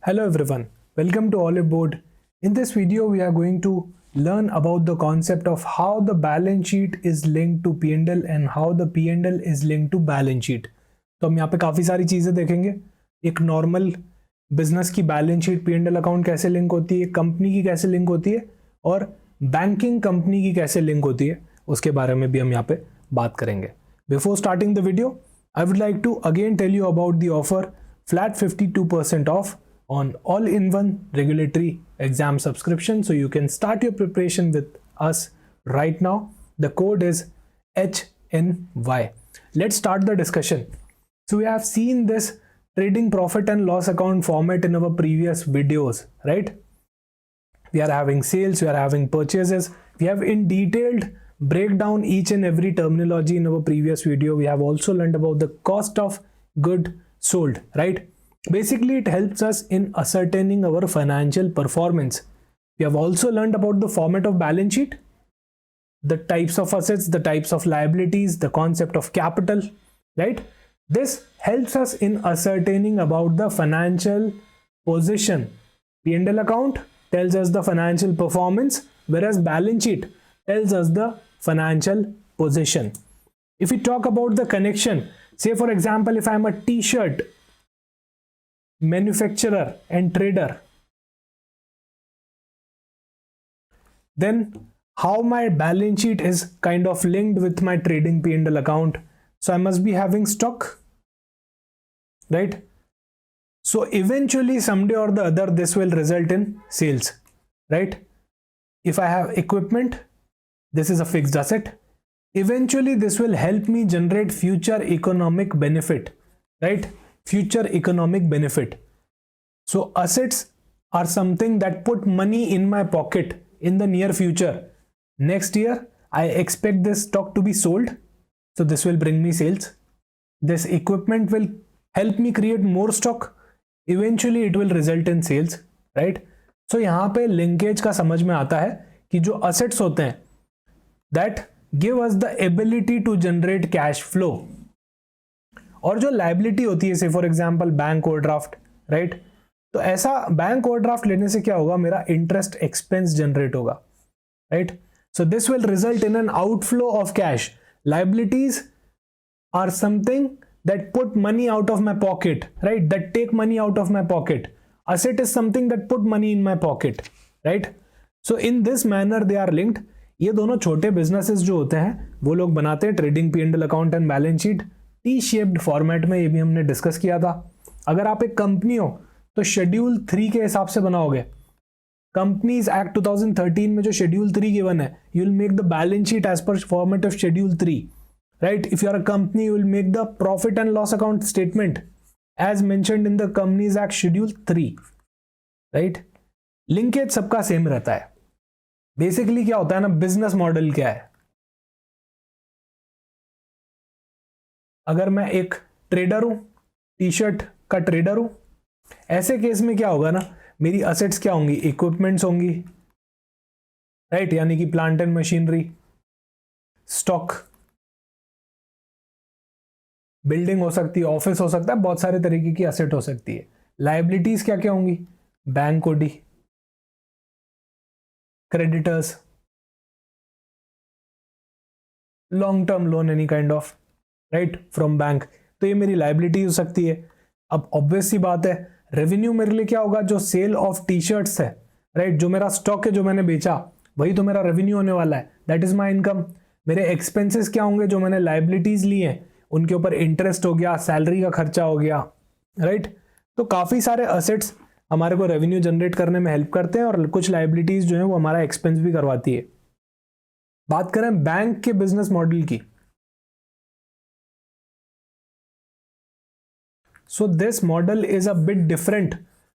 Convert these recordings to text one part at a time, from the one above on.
Hello everyone, welcome to Olive Board. In this video, we are going to learn about the concept of how the balance sheet is linked to P&L and how the P&L is linked to balance sheet. तो हम यहाँ पे काफ़ी सारी चीज़ें देखेंगे. एक normal business की बैलेंस शीट P&L अकाउंट कैसे लिंक होती है, कंपनी की कैसे लिंक होती है और बैंकिंग कंपनी की कैसे लिंक होती है, उसके बारे में भी हम यहाँ पे बात करेंगे. Before starting the video, I would like to again tell you about the offer flat 52% off on all-in-one regulatory exam subscription, so you can start your preparation with us right now. The code is HNY. Let's start the discussion. So we have seen this trading profit and loss account format in our previous videos, right? We are having sales, we are having purchases, we have in detailed breakdown each and every terminology in our previous video. We have also learned about the cost of good sold, right? Basically, it helps us in ascertaining our financial performance. We have also learned about the format of balance sheet, the types of assets, the types of liabilities, the concept of capital, right? This helps us in ascertaining about the financial position. P&L account tells us the financial performance, whereas balance sheet tells us the financial position. If we talk about the connection, say for example, if I am a t-shirt manufacturer and trader, then how my balance sheet is kind of linked with my trading P&L account. So I must be having stock, right? So eventually someday or the other this will result in sales, right? If I have equipment, this is a fixed asset. Eventually this will help me generate future economic benefit, right? Future economic benefit. So assets are something that put money in my pocket in the near future. Next year, I expect this stock to be sold. So this will bring me sales. This equipment will help me create more stock. Eventually it will result in sales, right? So यहाँ पे linkage का समझ में आता है कि जो assets होते हैं that give us the ability to generate cash flow. और जो लाइबिलिटी होती है, say for example bank overdraft, right? तो ऐसा बैंक ओवरड्राफ्ट लेने से क्या होगा, मेरा इंटरेस्ट एक्सपेंस जनरेट होगा, right? So this will result in an outflow of cash. Liabilities are something that put money out of my pocket, right? That take money out of my pocket. Asset is something that put money in my pocket, right? So in this manner they are linked. ये दोनों छोटे businesses जो होते हैं वो लोग बनाते हैं trading P&L account and balance sheet T-shaped format में. ये भी हमने डिस्कस किया था. अगर आप एक कंपनी हो तो शेड्यूल 3 के हिसाब से बनाओगे. कंपनीज एक्ट 2013 में जो शेड्यूल 3 गिवन है, you will make the balance sheet as per format of schedule 3, right? If you are a company, you will make the profit and loss account statement as mentioned in the companies act schedule 3, right? Linkage सबका same रहता है. Basically क्या होता है ना, business model क्या है. अगर मैं एक ट्रेडर हूं, टी शर्ट का ट्रेडर हूं, ऐसे केस में क्या होगा ना, मेरी असेट्स क्या होंगी, इक्विपमेंट्स होंगी, राइट? यानी कि plant and machinery, stock, building हो सकती है, ऑफिस हो सकता है, बहुत सारे तरीके की असेट हो सकती है. लाइबिलिटीज क्या क्या होंगी, bank OD, creditors, long term loan any kind of, right, from bank. तो ये मेरी लाइबिलिटी हो सकती है. अब ऑब्वियस सी बात है, रेवेन्यू मेरे लिए क्या होगा, जो सेल ऑफ टी शर्ट्स है, राइट? जो मेरा स्टॉक है, जो मैंने बेचा, वही तो मेरा रेवेन्यू होने वाला है. That is my income. मेरे एक्सपेंसेस क्या होंगे, जो मैंने लाइबिलिटीज ली हैं उनके ऊपर इंटरेस्ट हो गया, सैलरी का खर्चा हो गया, राइट? तो काफी सारे असेट्स हमारे को रेवेन्यू जनरेट करने में हेल्प करते हैं और कुछ लाइबिलिटीज जो है वो हमारा एक्सपेंस भी करवाती है. बात करें बैंक के बिजनेस मॉडल की, so this model is a bit different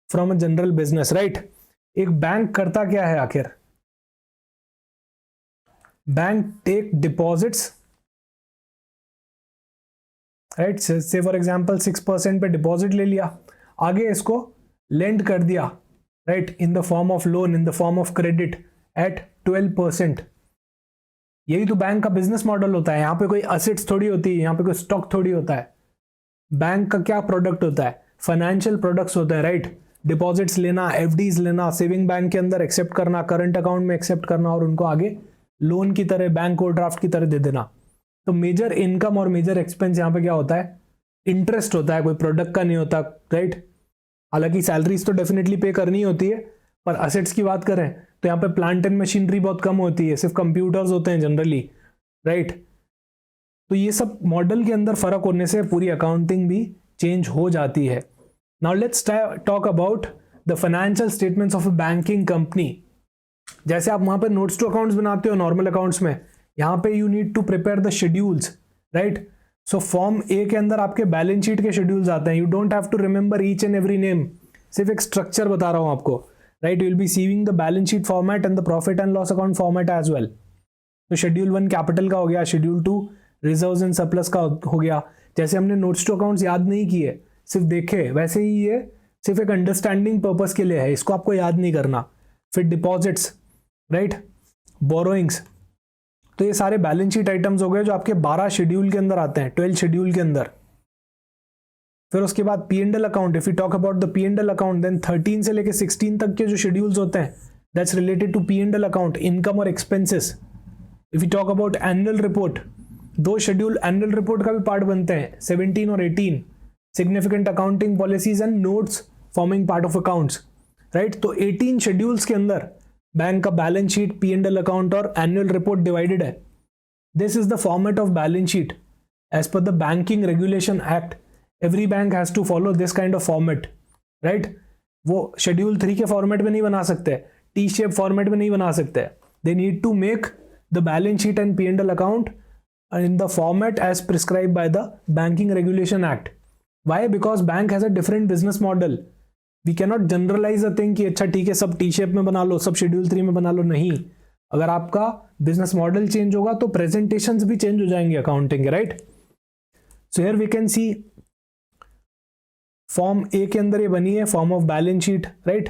from a general business, right? एक बैंक करता क्या है आखिर, बैंक टेक डिपॉजिट्स, राइट? से फॉर एग्जांपल 6% पे डिपॉजिट ले लिया, आगे इसको लेंड कर दिया, right? In the form of loan, in the form of credit at 12%. यही तो बैंक का बिजनेस मॉडल होता है. यहाँ पे कोई असेट्स थोड़ी होती है, यहाँ पे कोई स्टॉक थोड़ी होता है. बैंक का क्या प्रोडक्ट होता है, फाइनेंशियल प्रोडक्ट्स होता है, राइट? डिपॉजिट्स लेना, एफडीज लेना, सेविंग बैंक के अंदर एक्सेप्ट करना, करंट अकाउंट में एक्सेप्ट करना और उनको आगे लोन की तरह, बैंक ओवरड्राफ्ट की तरह दे देना। तो मेजर इनकम और मेजर एक्सपेंस यहाँ पे क्या होता है? इंटरेस्ट होता है, कोई प्रोडक्ट का नहीं होता, राइट। हालांकि सैलरीज तो डेफिनेटली पे करनी होती है, पर असेट्स की बात करें तो यहाँ पे प्लांट एंड मशीनरी बहुत कम होती है, सिर्फ कंप्यूटर्स होते हैं जनरली, राइट। तो ये सब मॉडल के अंदर फर्क होने से पूरी अकाउंटिंग भी चेंज हो जाती है। Now let's talk about the financial statements of a banking company. जैसे आप वहां पे नोट्स टू अकाउंट्स बनाते हो नॉर्मल अकाउंट्स में, यहाँ पे you need to prepare the schedules, right. So form A के अंदर आपके बैलेंस शीट के शेड्यूल्स आते हैं। You don't have to remember each and every name, सिर्फ एक स्ट्रक्चर बता रहा हूं आपको, right. You will be seeing the balance sheet format and the profit and loss account format as well. तो शेड्यूल 1 कैपिटल का हो गया, शेड्यूल 2 रिजर्व्स एंड सरप्लस का हो गया। जैसे हमने नोट्स टू अकाउंट्स याद नहीं किए, सिर्फ देखे, वैसे ही ये सिर्फ एक अंडरस्टैंडिंग पर्पस के लिए है, इसको आपको याद नहीं करना। फिर डिपॉजिट्स, राइट, बोरोइंग्स, तो ये सारे बैलेंस शीट आइटम्स हो गए जो आपके 12 शेड्यूल के अंदर आते हैं, 12 शेड्यूल के अंदर। फिर उसके बाद P and L account, if you talk about the P and L account, then 13 से लेके 16 तक के जो शेड्यूल्स होते हैं, that's related to P and L account, income और expenses. If you talk about annual report, 2 schedule annual report का भी पार्ट बनते हैं, 17 और 18, significant accounting policies and notes forming part of accounts, right. तो 18 शेड्यूल्स के अंदर बैंक का balance sheet, P and L account और एनुअल रिपोर्ट डिवाइडेड है। This is the format of balance sheet as per the banking regulation act. Every bank has to follow this kind of format, right. वो schedule 3 के format में नहीं बना सकते, T shape format में नहीं बना सकते। They need to make the balance sheet and P and L account in the format as prescribed by the Banking Regulation Act. Why? Because bank has a different business model. We cannot generalize a thing कि अच्छा ठीक है सब T shape में बना लो, सब schedule 3 में बना लो, नहीं। अगर आपका बिजनेस मॉडल चेंज होगा तो प्रेजेंटेशंस भी चेंज हो जाएंगे अकाउंटिंग के, right. So here we can see form A के अंदर ये बनी है, form of balance sheet, right.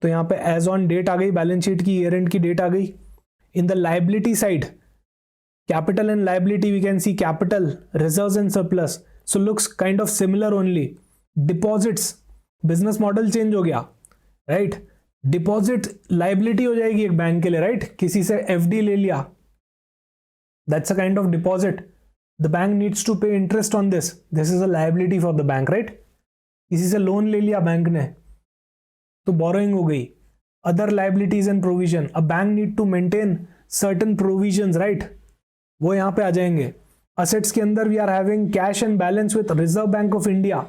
तो यहाँ पे एज ऑन डेट आ गई, बैलेंस शीट की ईयर एंड की डेट आ गई। In the liability side, capital and liability, we can see capital, reserves and surplus, so looks kind of similar only. Deposits, business model change हो गया, right? Deposit liability हो जाएगी एक bank के लिए, right? किसी से FD ले लिया, that's a kind of deposit. The bank needs to pay interest on this. This is a liability for the bank, right? किसी से लोन ले लिया बैंक ने, तो borrowing हो गई. Other liabilities and provision, a bank need to maintain certain provisions, right? वो यहां पे आ जाएंगे। असेट्स के अंदर we are having cash and balance with reserve bank of India.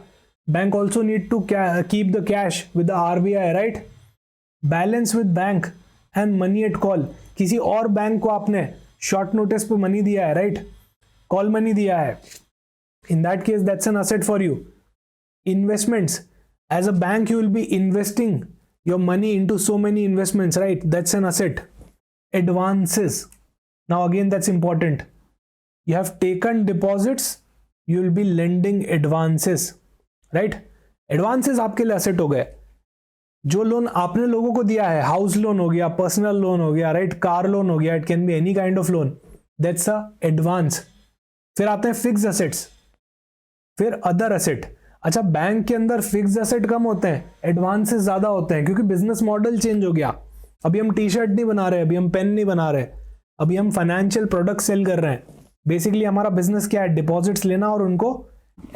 Bank also need to keep the cash with the RBI, right. Balance with bank and money at call, किसी और bank को आपने short notice पे money दिया है, right, call money दिया है, in that case that's an asset for you. Investments, as a bank you will be investing your money into so many investments, right, that's an asset. Advances, now again that's important, you have taken deposits, you will be lending advances, right? advances आपके लिए asset हो गए। जो loan आपने लोगों को दिया है, हाउस लोन हो गया, पर्सनल लोन हो गया, राइट, कार लोन हो गया, it can be any kind of loan, that's a advance. फिर आते हैं फिक्स असेट्स, फिर अदर असेट। अच्छा, बैंक के अंदर फिक्स असेट कम होते हैं, एडवांसेस ज्यादा होते हैं, क्योंकि बिजनेस मॉडल चेंज हो गया। अभी हम टी शर्ट नहीं बना रहे, अभी हम पेन नहीं बना रहे, अभी हम फाइनेंशियल प्रोडक्ट सेल कर रहे हैं। बेसिकली हमारा बिजनेस क्या है? डिपॉजिट्स लेना और उनको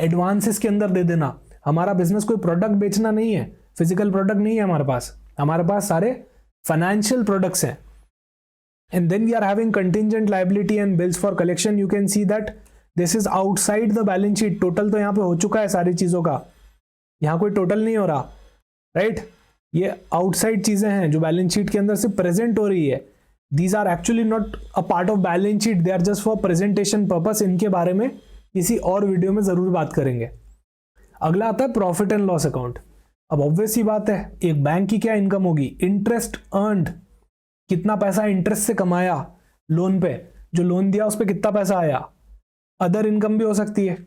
एडवांसेस के अंदर दे देना। हमारा बिजनेस कोई प्रोडक्ट बेचना नहीं है, फिजिकल प्रोडक्ट नहीं है हमारे पास सारे फाइनेंशियल प्रोडक्ट्स हैं। And then we are having contingent liability and bills for collection. You can see that this is outside the balance sheet. Total तो यहाँ पे हो चुका है सारी चीजों का, यहाँ कोई टोटल नहीं हो रहा, राइट। ये आउटसाइड चीजें हैं जो बैलेंस शीट के अंदर से प्रेजेंट हो रही है। These are actually not a part of balance sheet, they are just for presentation purpose. इनके बारे में किसी और वीडियो में जरूर बात करेंगे। अगला आता है प्रॉफिट एंड लॉस अकाउंट। अब ऑब्वियस ही बात है, एक बैंक की क्या इनकम होगी? इंटरेस्ट अर्न्ड, कितना पैसा इंटरेस्ट से कमाया लोन पे, जो लोन दिया उस पर कितना पैसा आया। अदर इनकम भी हो सकती है।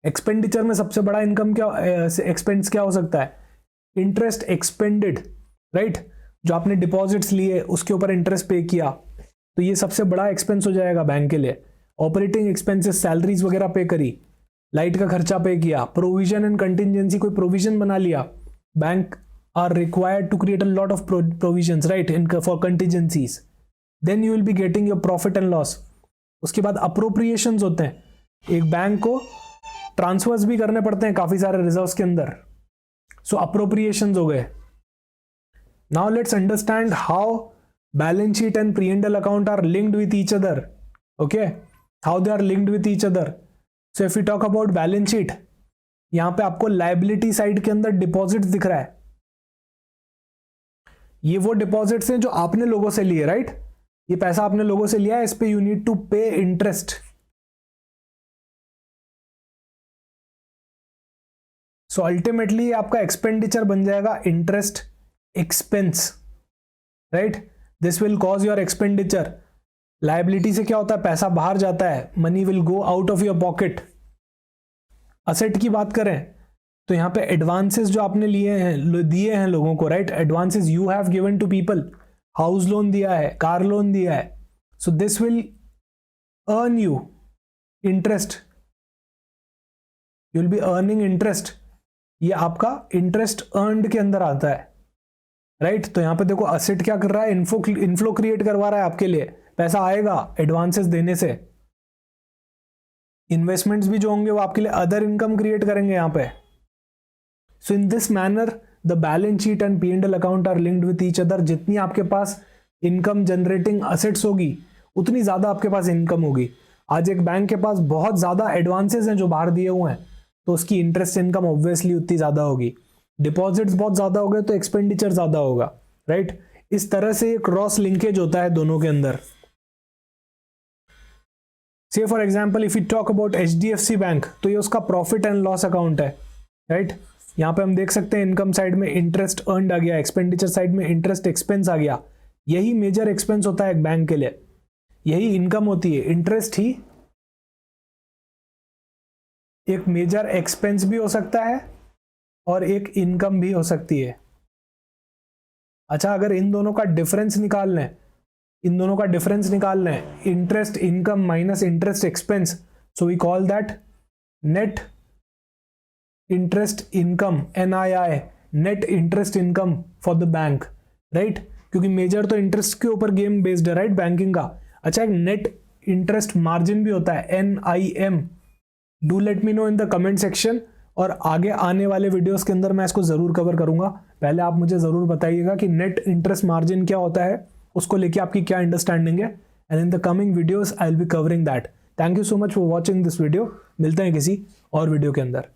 एक्सपेंडिचर में सबसे बड़ा इनकम क्या, एक्सपेंस क्या हो सकता है? इंटरेस्ट एक्सपेंडेड, राइट, जो आपने डिपॉजिट्स लिए उसके ऊपर इंटरेस्ट पे किया, तो ये सबसे बड़ा एक्सपेंस हो जाएगा बैंक के लिए। ऑपरेटिंग एक्सपेंसेस, सैलरीज वगैरह पे करी, लाइट का खर्चा पे किया, प्रोविजन एंड कंटिजेंसी, कोई प्रोविजन बना लिया, bank are required to create a lot of provisions, right, for contingencies. Then you will be getting your profit and loss. उसके बाद appropriations होते हैं, एक बैंक को ट्रांसफर्स भी करने पड़ते हैं काफी सारे रिजर्व्स के अंदर. सो अप्रोप्रिएशंस हो गए. Now let's understand how balance sheet and P&L account are linked with each other. Okay, how they are linked with each other. So if you talk about balance sheet, यहां पे आपको liability side के अंदर deposit दिख रहा है. ये वो डिपॉजिट्स हैं जो आपने लोगों से लिए, राइट. ये पैसा आपने लोगों से लिया है, इस पे यू नीड टू पे इंटरेस्ट. सो अल्टीमेटली आपका एक्सपेंडिचर बन जाएगा interest expense, right. This will cause your expenditure. Liability से क्या होता है, पैसा बाहर जाता है, money will go out of your pocket. Asset की बात करें तो यहां पे एडवांसेस जो आपने दिए हैं लोगों को, right. Advances you have given to people. House loan दिया है, कार लोन दिया है. So this will earn you interest. You will be earning interest. ये आपका इंटरेस्ट अर्नड के अंदर आता है, राइट. तो यहां पे देखो असेट क्या कर रहा है, इनफ्लो क्रिएट करवा रहा है आपके लिए. पैसा आएगा एडवांसेस देने से. इन्वेस्टमेंट्स भी जो होंगे वो आपके लिए अदर इनकम क्रिएट करेंगे यहां पे. So in this manner the balance sheet and P&L account are linked with each other. जितनी आपके पास इनकम जनरेटिंग असेट्स होगी उतनी ज्यादा आपके पास इनकम होगी. आज एक बैंक के पास बहुत ज्यादा एडवांसेस हैं जो बाहर दिए हुए हैं, तो उसकी इंटरेस्ट इनकम ऑब्वियसली उतनी ज्यादा होगी. डिपॉजिट्स बहुत ज्यादा हो गए तो एक्सपेंडिचर ज्यादा होगा, राइट. इस तरह से क्रॉस लिंकेज होता है दोनों के अंदर. से for example if you talk about HDFC bank, तो ये उसका प्रॉफिट एंड लॉस अकाउंट है, राइट. यहां पे हम देख सकते हैं इनकम साइड में इंटरेस्ट अर्नड आ गया, एक्सपेंडिचर साइड में इंटरेस्ट एक्सपेंस आ गया. यही मेजर एक्सपेंस होता है एक बैंक के लिए, यही इनकम होती है. इंटरेस्ट ही एक मेजर एक्सपेंस भी हो सकता है और एक इनकम भी हो सकती है. अच्छा, अगर इन दोनों का डिफरेंस निकाल लें, interest income minus interest expense, so we call that net interest income, NII, net interest income for the bank, right. क्योंकि मेजर तो इंटरेस्ट के ऊपर गेम बेस्ड है, राइट, बैंकिंग का. अच्छा, एक नेट इंटरेस्ट मार्जिन भी होता है, NIM. Do let me know in the comment section, और आगे आने वाले वीडियोस के अंदर मैं इसको जरूर कवर करूंगा. पहले आप मुझे जरूर बताइएगा कि नेट इंटरेस्ट मार्जिन क्या होता है, उसको लेके आपकी क्या अंडरस्टैंडिंग है. And in the coming videos I will be covering that. Thank you so much for watching this video. मिलते हैं किसी और वीडियो के अंदर.